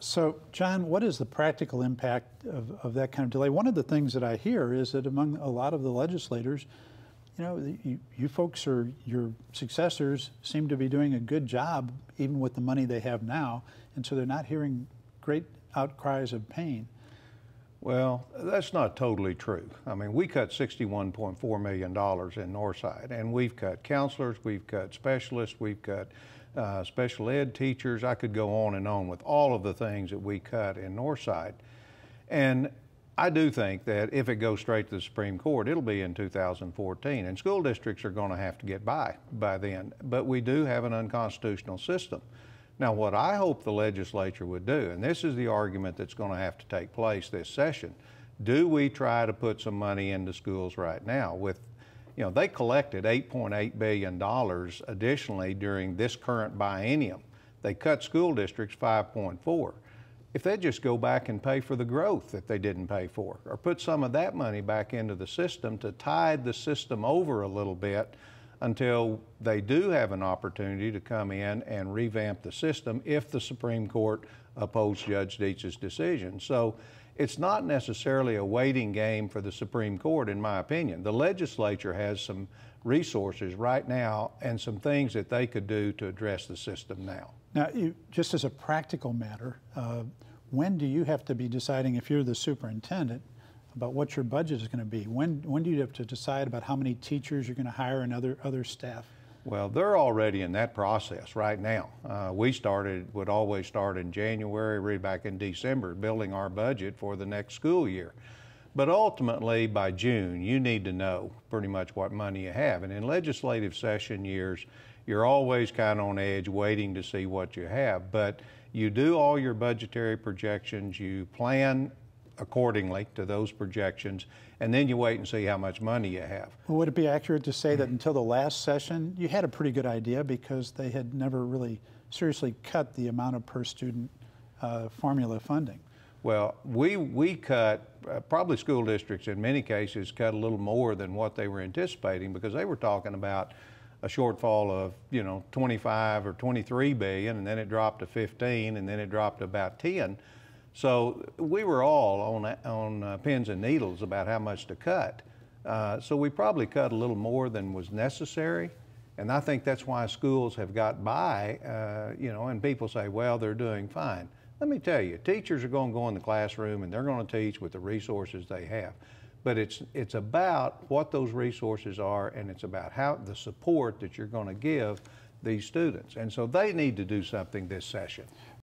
So, John, what is the practical impact of that kind of delay? One of the things that I hear is that among a lot of the legislators, you folks or your successors seem to be doing a good job even with the money they have now, and so they're not hearing great outcries of pain. Well, that's not totally true. I mean, we cut $61.4 million in Northside, and we've cut counselors, we've cut specialists, we've cut special ed teachers. I could go on and on with all of the things that we cut in Northside. And I do think that if it goes straight to the Supreme Court, it'll be in 2014, and school districts are going to have to get by then. But we do have an unconstitutional system. Now, what I hope the legislature would do, and this is the argument that's going to have to take place this session, do we try to put some money into schools right now? They collected $8.8 billion additionally during this current biennium. They cut school districts $5.4. If they just go back and pay for the growth that they didn't pay for, or put some of that money back into the system to tide the system over a little bit until they do have an opportunity to come in and revamp the system if the Supreme Court upholds Judge Dietz's decision. So it's not necessarily a waiting game for the Supreme Court, in my opinion. The legislature has some resources right now and some things that they could do to address the system now. Now, just as a practical matter, when do you have to be deciding, if you're the superintendent, about what your budget is going to be? When do you have to decide about how many teachers you're going to hire and other staff? Well, they're already in that process right now. Would always start in January, right back in December, building our budget for the next school year. But ultimately, by June, you need to know pretty much what money you have. And in legislative session years, you're always kind of on edge waiting to see what you have. But you do all your budgetary projections, you plan accordingly to those projections, and then you wait and see how much money you have. Well, would it be accurate to say that until the last session, you had a pretty good idea because they had never really seriously cut the amount of per student formula funding? Well, we cut, probably school districts in many cases cut a little more than what they were anticipating, because they were talking about a shortfall of 25 or 23 billion, and then it dropped to 15, and then it dropped to about 10. So we were all on pins and needles about how much to cut. So we probably cut a little more than was necessary. And I think that's why schools have got by, and people say, well, they're doing fine. Let me tell you, teachers are going to go in the classroom and they're going to teach with the resources they have. But it's about what those resources are, and it's about how the support that you're going to give these students. And so they need to do something this session.